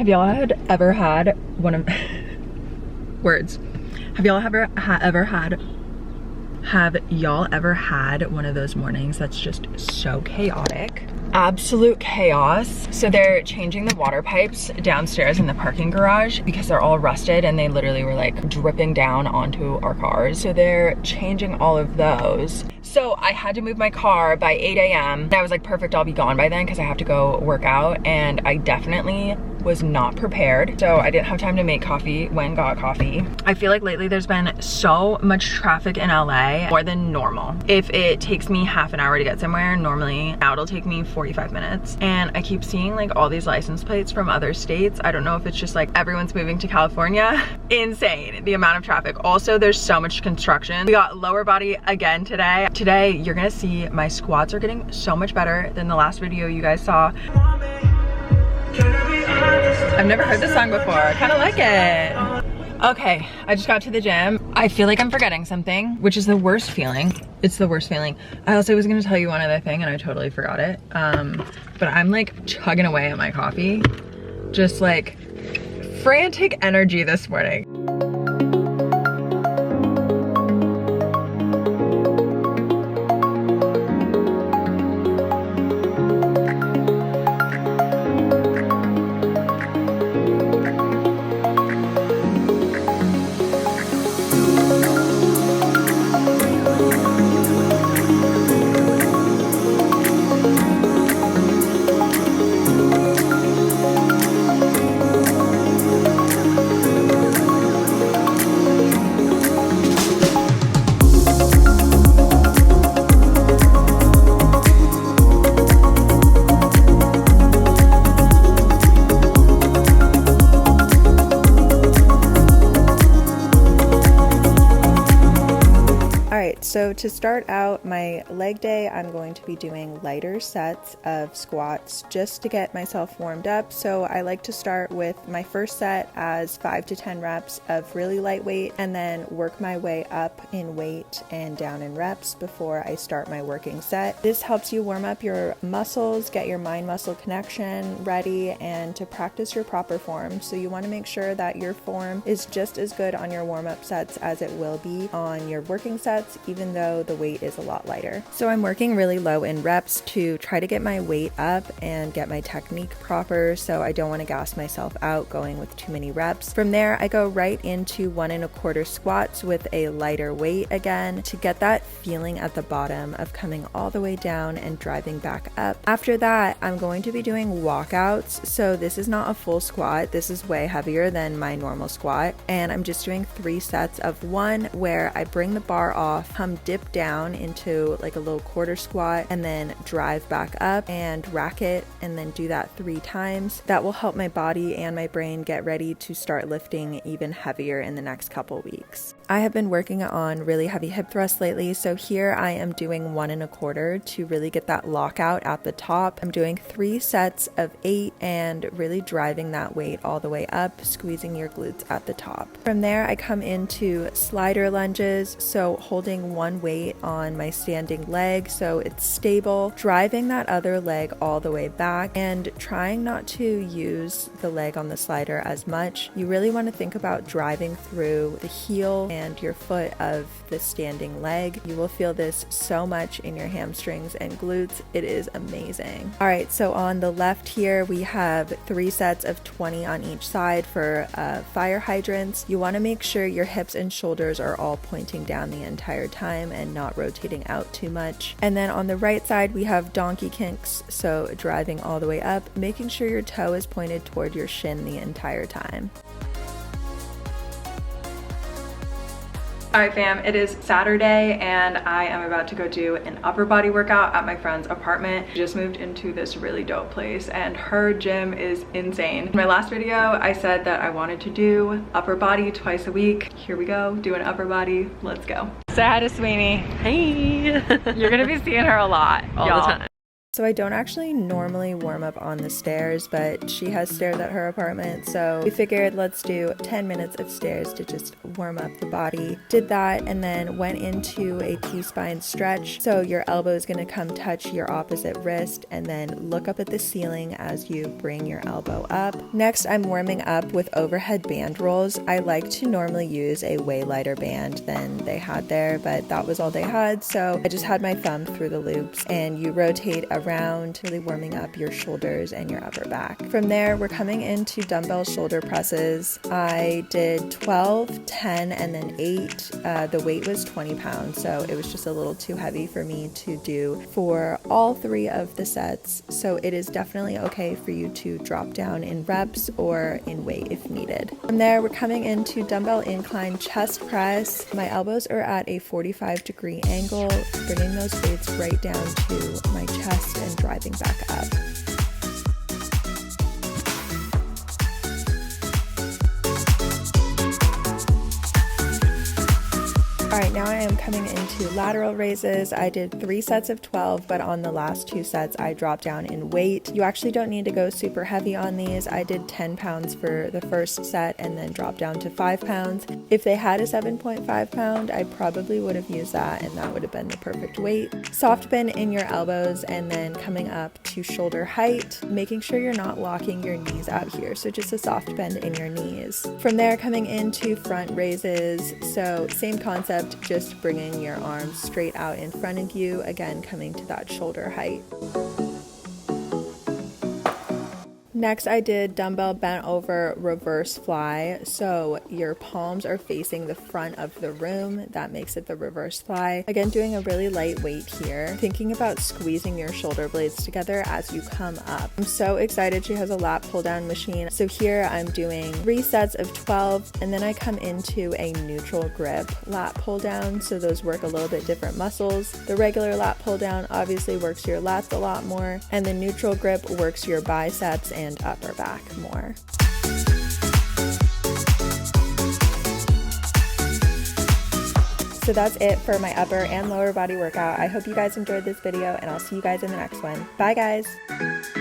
Have y'all ever had one of words? Have y'all ever had one of those mornings that's just so chaotic? Absolute chaos. So they're changing the water pipes downstairs in the parking garage because they're all rusted and they literally were like dripping down onto our cars. So they're changing all of those. So I had to move my car by 8 a.m. I was like, perfect, I'll be gone by then because I have to go work out. And I definitely was not prepared. So I didn't have time to make coffee when got coffee. I feel like lately there's been so much traffic in LA, more than normal. If it takes me half an hour to get somewhere, normally now it'll take me 45 minutes. And I keep seeing like all these license plates from other states. I don't know if it's just like everyone's moving to California. Insane, the amount of traffic. Also, there's so much construction. We got lower body again today. Today, you're gonna see my squats are getting so much better than the last video you guys saw. I've never heard this song before. I kind of like it. Okay, I just got to the gym. I feel like I'm forgetting something, which is the worst feeling. It's the worst feeling. I also was gonna tell you one other thing and I totally forgot it. But I'm like chugging away at my coffee. Just like frantic energy this morning. So to start out my leg day, I'm going to be doing lighter sets of squats just to get myself warmed up. So I like to start with my first set as 5 to 10 reps of really light weight and then work my way up in weight and down in reps before I start my working set. This helps you warm up your muscles, get your mind-muscle connection ready, and to practice your proper form. So you want to make sure that your form is just as good on your warm-up sets as it will be on your working sets, even though the weight is a lot lighter. So I'm working really low in reps to try to get my weight up and get my technique proper, so I don't want to gas myself out going with too many reps. From there, I go right into 1 1/4 squats with a lighter weight again to get that feeling at the bottom of coming all the way down and driving back up. After that, I'm going to be doing walkouts. So this is not a full squat. This is way heavier than my normal squat. And I'm just doing 3 sets of 1 where I bring the bar off, come dip down into like a little quarter squat and then drive back up and rack it and then do that 3 times. That will help my body and my brain get ready to start lifting even heavier in the next couple weeks. I have been working on really heavy hip thrusts lately, so here I am doing 1 1/4 to really get that lockout at the top. I'm doing 3 sets of 8 and really driving that weight all the way up, squeezing your glutes at the top. From there, I come into slider lunges, so holding one weight on my standing leg so it's stable, driving that other leg all the way back and trying not to use the leg on the slider as much. You really want to think about driving through the heel and your foot of the standing leg. You will feel this so much in your hamstrings and glutes. It is amazing. All right, so on the left here, we have 3 sets of 20 on each side for fire hydrants. You want to make sure your hips and shoulders are all pointing down the entire time and not rotating out too much. And then on the right side, we have donkey kicks, so driving all the way up, making sure your toe is pointed toward your shin the entire time. Alright fam, it is Saturday and I am about to go do an upper body workout at my friend's apartment. She just moved into this really dope place and her gym is insane. In my last video, I said that I wanted to do upper body twice a week. Here we go, doing upper body. Let's go. Say hi to Sweeney. Hey. You're gonna be seeing her a lot, all the time. So I don't actually normally warm up on the stairs, but she has stairs at her apartment, so we figured let's do 10 minutes of stairs to just warm up the body. Did that and then went into a T-spine stretch. So your elbow is going to come touch your opposite wrist and then look up at the ceiling as you bring your elbow up. Next, I'm warming up with overhead band rolls. I like to normally use a way lighter band than they had there, but that was all they had, so I just had my thumb through the loops, and you rotate around, really warming up your shoulders and your upper back. From there, we're coming into dumbbell shoulder presses. I did 12, 10, and then 8. The weight was 20 pounds, so it was just a little too heavy for me to do for all 3 of the sets. So it is definitely okay for you to drop down in reps or in weight if needed. From there, we're coming into dumbbell incline chest press. My elbows are at a 45-degree angle, bringing those weights right down to my chest and driving back up. Alright, now I am coming into lateral raises. I did 3 sets of 12, but on the last 2 sets I dropped down in weight. You actually don't need to go super heavy on these. I did 10 pounds for the first set and then dropped down to 5 pounds. If they had a 7.5 pound, I probably would have used that and that would have been the perfect weight. Soft bend in your elbows and then coming up to shoulder height, making sure you're not locking your knees out here. So just a soft bend in your knees. From there, coming into front raises. So same concept, just bringing your arms straight out in front of you, again coming to that shoulder height. Next, I did dumbbell bent over reverse fly. So your palms are facing the front of the room. That makes it the reverse fly. Again, doing a really light weight here. Thinking about squeezing your shoulder blades together as you come up. I'm so excited she has a lat pull down machine. So here I'm doing 3 sets of 12 and then I come into a neutral grip lat pull down. So those work a little bit different muscles. The regular lat pull down obviously works your lats a lot more, and the neutral grip works your biceps and upper back more. So that's it for my upper and lower body workout. I hope you guys enjoyed this video and I'll see you guys in the next one. Bye guys!